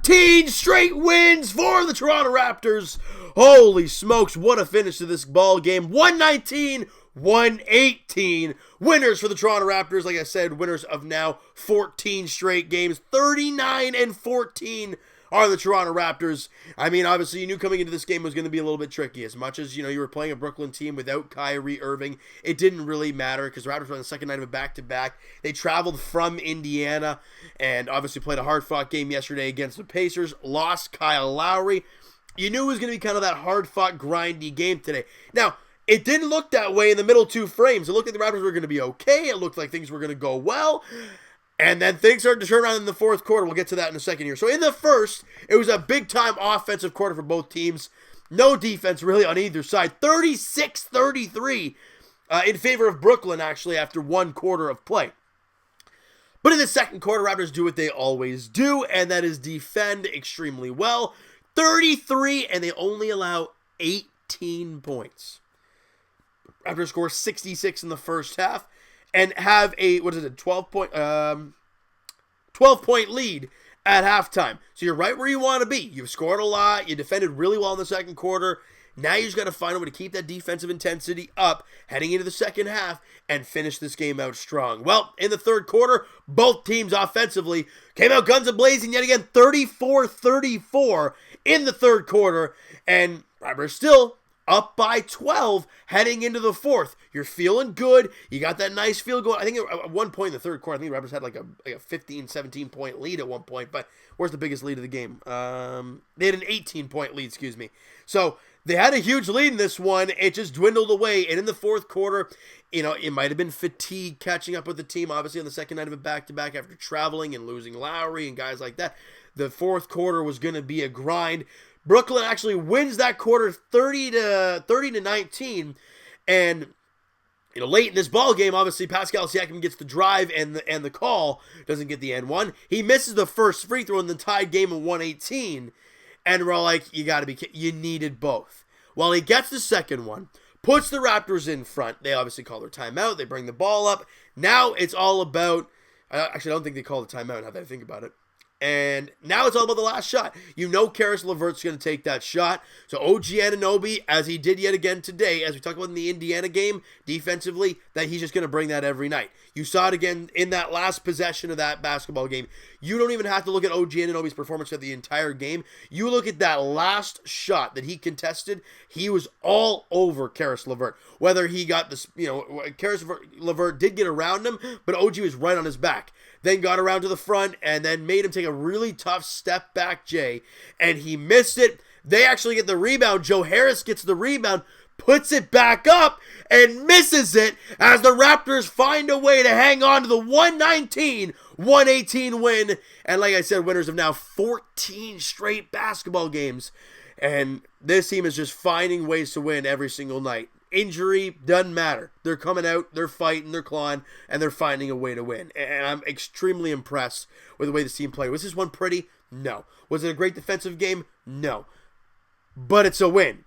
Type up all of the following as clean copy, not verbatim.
14 straight wins for the Toronto Raptors. Holy smokes, what a finish to this ball game. 119-118. Winners for the Toronto Raptors. Like I said, winners of now 14 straight games. 39-14 are the Toronto Raptors. I mean, obviously, you knew coming into this game was going to be a little bit tricky. As much as, you were playing a Brooklyn team without Kyrie Irving, it didn't really matter because the Raptors were on the second night of a back-to-back. They traveled from Indiana and obviously played a hard-fought game yesterday against the Pacers. Lost Kyle Lowry. You knew it was going to be kind of that hard-fought, grindy game today. Now, it didn't look that way in the middle two frames. It looked like the Raptors were going to be okay. It looked like things were going to go well. And then things started to turn around in the fourth quarter. We'll get to that in a second here. So in the first, it was a big-time offensive quarter for both teams. No defense really on either side. 36-33 in favor of Brooklyn, actually, after one quarter of play. But in the second quarter, Raptors do what they always do, and that is defend extremely well. 33, and they only allow 18 points. Raptors score 66 in the first half. And have a, 12-point lead at halftime. So you're right where you want to be. You've scored a lot. You defended really well in the second quarter. Now you just got to find a way to keep that defensive intensity up heading into the second half and finish this game out strong. Well, in the third quarter, both teams offensively came out guns a-blazing yet again, 34-34 in the third quarter. And Raptors still up by 12 heading into the fourth. You're feeling good. You got that nice feel going. I think at one point in the third quarter, I think the Raptors had like a 15, 17-point lead at one point. But where's the biggest lead of the game? They had an 18-point lead, excuse me. So they had a huge lead in this one. It just dwindled away. And in the fourth quarter, it might have been fatigue catching up with the team, obviously on the second night of a back-to-back after traveling and losing Lowry and guys like that. The fourth quarter was going to be a grind. Brooklyn actually wins that quarter 30-19, and late in this ball game, obviously Pascal Siakam gets the drive and the call, doesn't get the N1. He misses the first free throw in the tied game of 118, and we're all like, you needed both. Well, he gets the second one, puts the Raptors in front. They obviously call their timeout. They bring the ball up. Now it's all about. Actually, I don't think they call the timeout. Now that I think about it. And now it's all about the last shot. Karis LeVert's going to take that shot. So OG Anunoby, as he did yet again today, as we talked about in the Indiana game, defensively, that he's just going to bring that every night. You saw it again in that last possession of that basketball game. You don't even have to look at OG Anunoby's performance for the entire game. You look at that last shot that he contested, he was all over Karis LeVert. Whether he got this, Karis LeVert did get around him, but OG was right on his back. Then got around to the front and then made him take a really tough step back, Jay. And he missed it. They actually get the rebound. Joe Harris gets the rebound, puts it back up, and misses it as the Raptors find a way to hang on to the 119-118 win. And like I said, winners of now 14 straight basketball games. And this team is just finding ways to win every single night. Injury doesn't matter. They're coming out, they're fighting, they're clawing, and they're finding a way to win. And I'm extremely impressed with the way this team played. Was this one pretty? No. Was it a great defensive game? No. But it's a win.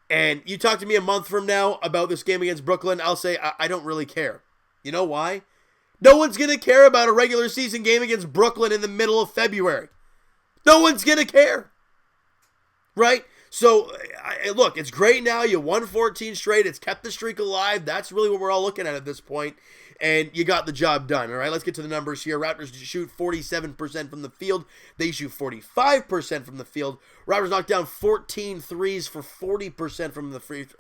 And you talk to me a month from now about this game against Brooklyn, I'll say I don't really care. You know why? No one's going to care about a regular season game against Brooklyn in the middle of February. No one's going to care. Right? So, look, it's great now. You won 14 straight. It's kept the streak alive. That's really what we're all looking at this point. And you got the job done. All right, let's get to the numbers here. Raptors shoot 47% from the field. They shoot 45% from the field. Raptors knocked down 14 threes for 40%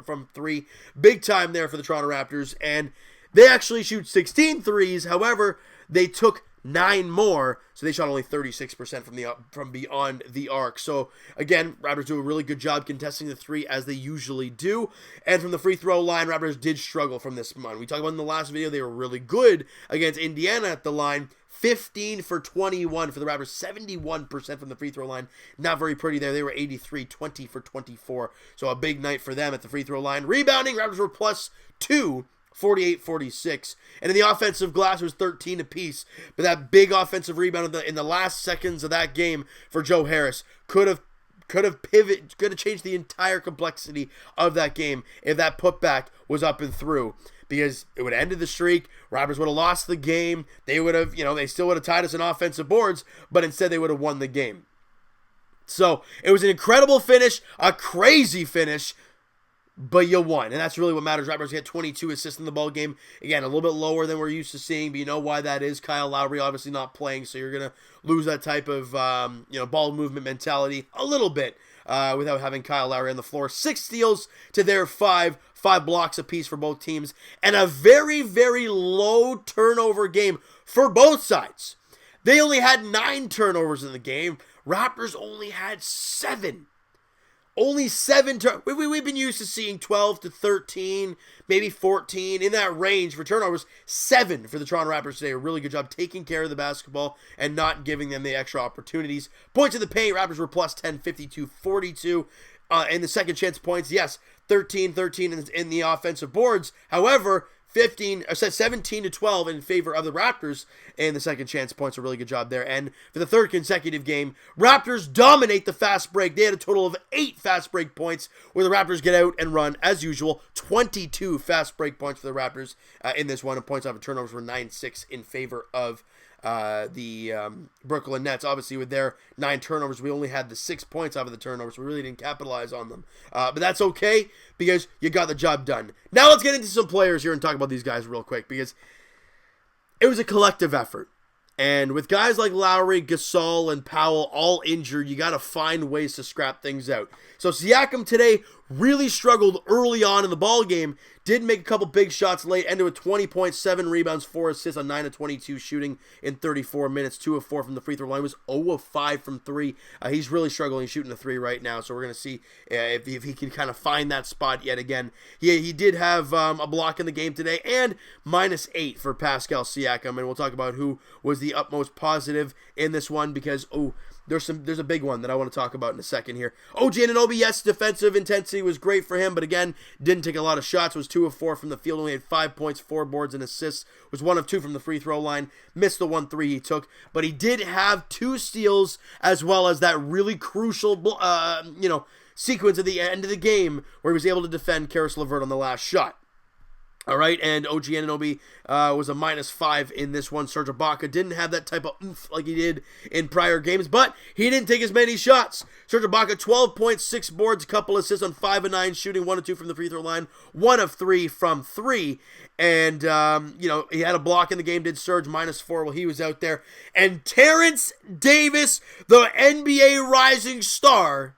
from three. Big time there for the Toronto Raptors. And they actually shoot 16 threes. However, they took 9 more, so they shot only 36% from beyond the arc. So again, Raptors do a really good job contesting the three as they usually do. And from the free throw line, Raptors did struggle from this one. We talked about in the last video, they were really good against Indiana at the line. 15 for 21 for the Raptors, 71% from the free throw line. Not very pretty there. They were 83, 20 for 24. So a big night for them at the free throw line. Rebounding, Raptors were +2. 48-46. And in the offensive glass, it was 13 apiece. But that big offensive rebound in the last seconds of that game for Joe Harris could have changed the entire complexity of that game if that putback was up and through. Because it would have ended the streak. Raptors would have lost the game. They would have, they still would have tied us in offensive boards, but instead they would have won the game. So it was an incredible finish, a crazy finish, but you won. And that's really what matters. Raptors get 22 assists in the ball game. Again, a little bit lower than we're used to seeing, but you know why that is. Kyle Lowry obviously not playing, so you're going to lose that type of ball movement mentality a little bit without having Kyle Lowry on the floor. 6 steals to their 5 blocks apiece for both teams, and a very, very low turnover game for both sides. They only had 9 turnovers in the game. Raptors only had 7. Only 7 we've been used to seeing 12 to 13, maybe 14, in that range for turnovers. 7 for the Toronto Raptors today. A really good job taking care of the basketball and not giving them the extra opportunities. Points in the paint, Raptors were plus 10, 52-42. In the second chance points, yes, 13 in the offensive boards. However, 17 to 12 in favor of the Raptors in the second chance points. A really good job there. And for the third consecutive game, Raptors dominate the fast break. They had a total of 8 fast break points where the Raptors get out and run as usual. 22 fast break points for the Raptors in this one. And points off of turnovers were 9-6 in favor of the Brooklyn Nets. Obviously, with their 9 turnovers, we only had the 6 points out of the turnovers. We really didn't capitalize on them. But that's okay because you got the job done. Now let's get into some players here and talk about these guys real quick because it was a collective effort. And with guys like Lowry, Gasol, and Powell all injured, you got to find ways to scrap things out. So Siakam today really struggled early on in the ball game. Did make a couple big shots late. Ended with 20 points, 7 rebounds, 4 assists on 9 of 22 shooting in 34 minutes. 2 of 4 from the free throw line. Was 0 of 5 from 3. He's really struggling shooting the 3 right now. So we're going to see if he can kind of find that spot yet again. He did have a block in the game today. And -8 for Pascal Siakam. And we'll talk about who was the utmost positive in this one because, there's a big one that I want to talk about in a second here. OG Anunoby, yes, defensive intensity was great for him, but again, didn't take a lot of shots. Was 2 of 4 from the field, only had 5 points, 4 boards, and assists. Was 1 of 2 from the free throw line. Missed the 1 3 he took, but he did have 2 steals as well as that really crucial, sequence at the end of the game where he was able to defend Karis LeVert on the last shot. All right, and OG Anunoby was a -5 in this one. Serge Ibaka didn't have that type of oomph like he did in prior games, but he didn't take as many shots. Serge Ibaka, 12 points, 6 boards, a couple assists on 5 of 9 shooting, 1 of 2 from the free throw line, 1 of 3 from 3. And, he had a block in the game, did Serge, -4 while he was out there. And Terrence Davis, the NBA rising star,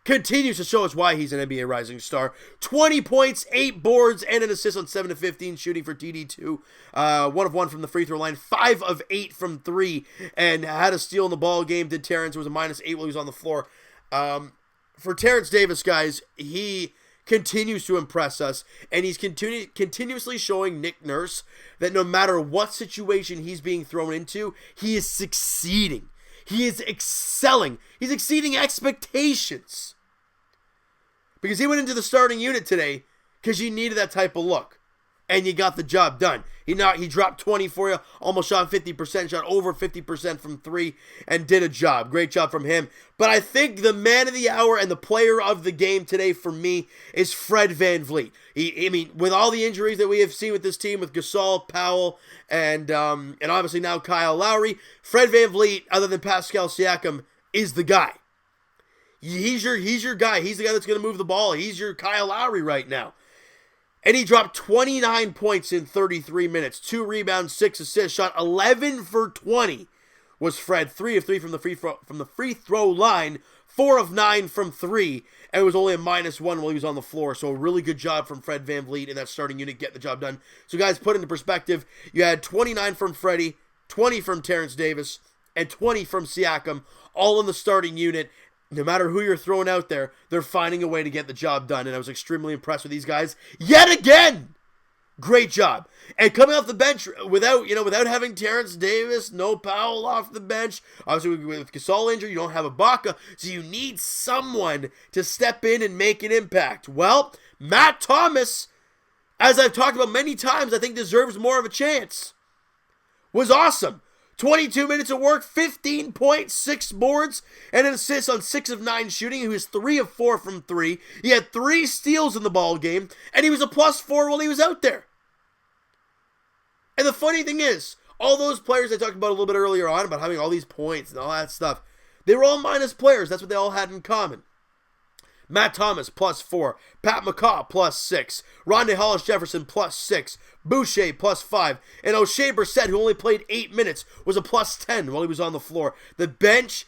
continues to show us why he's an NBA rising star. 20 points, 8 boards, and an assist on 7 of 15 shooting for TD2. 1 of 1 from the free throw line, 5 of 8 from 3, and had a steal in the ball game. Did Terrence. It was a -8 while he was on the floor. For Terrence Davis, guys, he continues to impress us, and he's continuously showing Nick Nurse that no matter what situation he's being thrown into, he is succeeding. He is excelling. He's exceeding expectations. Because he went into the starting unit today because you needed that type of look. And you got the job done. He dropped 20 for you, almost shot 50%, shot over 50% from 3, and did a job. Great job from him. But I think the man of the hour and the player of the game today for me is Fred VanVleet. With all the injuries that we have seen with this team, with Gasol, Powell, and obviously now Kyle Lowry, Fred VanVleet, other than Pascal Siakam, is the guy. He's your guy. He's the guy that's going to move the ball. He's your Kyle Lowry right now. And he dropped 29 points in 33 minutes. 2 rebounds, 6 assists. Shot 11 for 20 was Fred. 3 of 3 from the free throw line. 4 of 9 from 3. And it was only a -1 while he was on the floor. So a really good job from Fred VanVleet in that starting unit getting the job done. So guys, put into perspective, you had 29 from Freddie, 20 from Terrence Davis, and 20 from Siakam, all in the starting unit. No matter who you're throwing out there, they're finding a way to get the job done, and I was extremely impressed with these guys yet again. Great job. And coming off the bench without having Terrence Davis, no Powell off the bench. Obviously, with Gasol injured, you don't have Ibaka, so you need someone to step in and make an impact. Well, Matt Thomas, as I've talked about many times, I think deserves more of a chance. Was awesome. 22 minutes of work, 15 points, 6 boards, and an assist on 6 of 9 shooting. He was 3 of 4 from 3. He had 3 steals in the ball game, and he was a +4 while he was out there. And the funny thing is, all those players I talked about a little bit earlier on, about having all these points and all that stuff, They were all minus players. That's what they all had in common. Matt Thomas, +4. Pat McCaw, +6. Rondae Hollis-Jefferson, +6. Boucher, +5. And O'Shea Brissett, who only played 8 minutes, was a +10 while he was on the floor. The bench,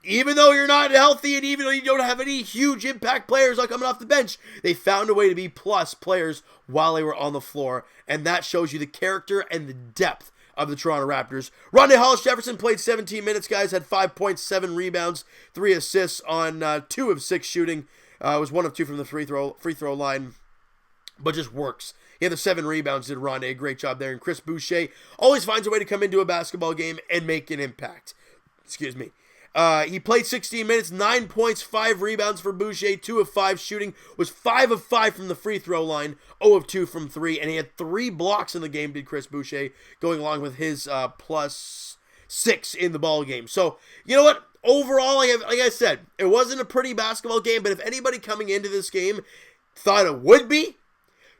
even though you're not healthy and even though you don't have any huge impact players like coming off the bench, they found a way to be plus players while they were on the floor. And that shows you the character and the depth of the Toronto Raptors. Rondae Hollis-Jefferson played 17 minutes, guys, had 5 points, 7 rebounds, 3 assists on 2 of 6 shooting. Was 1 of 2 from the free throw line, but just works. He had the 7 rebounds, did Rondae, a great job there. And Chris Boucher always finds a way to come into a basketball game and make an impact. Excuse me. He played 16 minutes, 9 points, 5 rebounds for Boucher, 2 of 5 shooting, was 5 of 5 from the free throw line, 0 of 2 from 3, and he had 3 blocks in the game, did Chris Boucher, going along with his +6 in the ball game. So, you know what? Overall, like I said, it wasn't a pretty basketball game, but if anybody coming into this game thought it would be,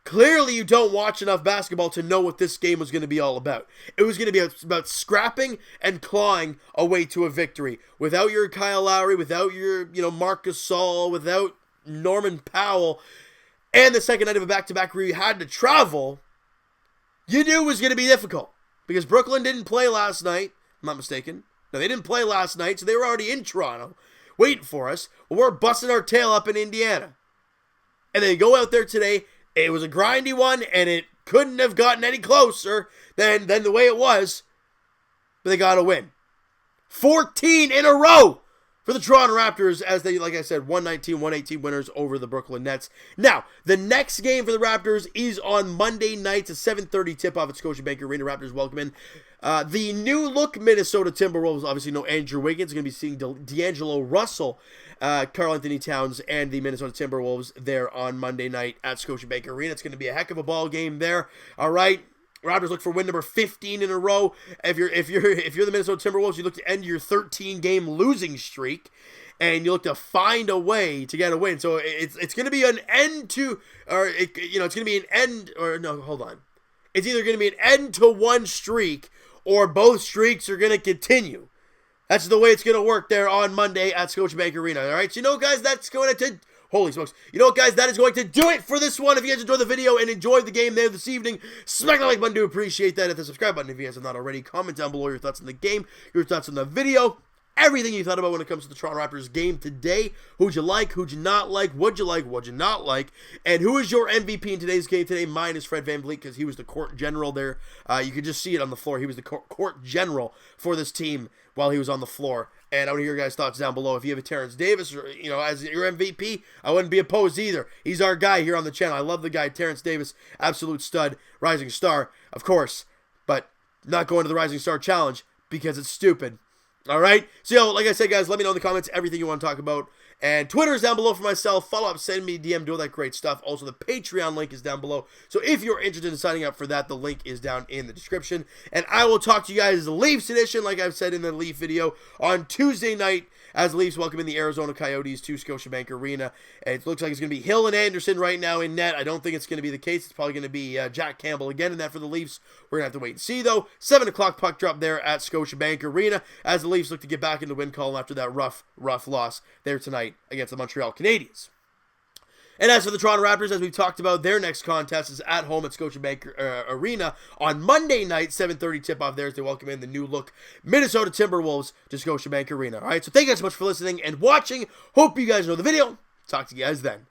clearly you don't watch enough basketball to know what this game was going to be all about. It was going to be about scrapping and clawing a way to a victory. Without your Kyle Lowry, without your, Marc Gasol, without Norman Powell, and the second night of a back-to-back where you had to travel, you knew it was going to be difficult. Because Brooklyn didn't play last night, I'm not mistaken. No, they didn't play last night, so they were already in Toronto, waiting for us. Well, we're busting our tail up in Indiana. And they go out there today. It was a grindy one, and it couldn't have gotten any closer than the way it was. But they got a win. 14 in a row for the Toronto Raptors as they, like I said, 119-118 winners over the Brooklyn Nets. Now, the next game for the Raptors is on Monday night. It's a 7:30 tip-off at Scotiabank Arena. Raptors welcome in the new-look Minnesota Timberwolves. Obviously, no Andrew Wiggins. Going to be seeing D'Angelo Russell, Karl Anthony Towns, and the Minnesota Timberwolves there on Monday night at Scotiabank Arena. It's going to be a heck of a ball game there. All right. Raptors look for win number 15 in a row. If you're the Minnesota Timberwolves, you look to end your 13-game losing streak, and you look to find a way to get a win. So it's going to be an end to, or it's going to be an end, or no, hold on. It's either going to be an end to one streak, or both streaks are going to continue. That's the way it's going to work there on Monday at Scotiabank Arena. All right, so guys, that's going to. Holy smokes. Guys, that is going to do it for this one. If you guys enjoyed the video and enjoyed the game there this evening, smack the like button. Do appreciate that. Hit the subscribe button if you guys have not already. Comment down below your thoughts on the game, your thoughts on the video, everything you thought about when it comes to the Toronto Raptors game today. Who'd you like? Who'd you not like? What'd you not like? And who is your MVP in today's game today? Mine is Fred VanVleet because he was the court general there. You could just see it on the floor. He was the court general for this team while he was on the floor. And I want to hear your guys' thoughts down below. If you have a Terrence Davis, or, as your MVP, I wouldn't be opposed either. He's our guy here on the channel. I love the guy, Terrence Davis, absolute stud, rising star, of course, but not going to the Rising Star Challenge because it's stupid. All right? So, like I said, guys, let me know in the comments everything you want to talk about. And Twitter is down below for myself. Follow up, send me a DM, do all that great stuff. Also, the Patreon link is down below. So if you're interested in signing up for that, the link is down in the description. And I will talk to you guys the Leafs edition, like I've said in the Leaf video, on Tuesday night as the Leafs welcome in the Arizona Coyotes to Scotiabank Arena. And it looks like it's going to be Hill and Anderson right now in net. I don't think it's going to be the case. It's probably going to be Jack Campbell again in that for the Leafs. We're going to have to wait and see, though. 7 o'clock puck drop there at Scotiabank Arena as the Leafs look to get back into win column after that rough loss there tonight against the Montreal Canadiens. And as for the Toronto Raptors, as we've talked about, their next contest is at home at Scotiabank Arena on Monday night, 7:30 tip-off there as they welcome in the new-look Minnesota Timberwolves to Scotiabank Arena. All right, so thank you guys so much for listening and watching. Hope you guys know the video. Talk to you guys then.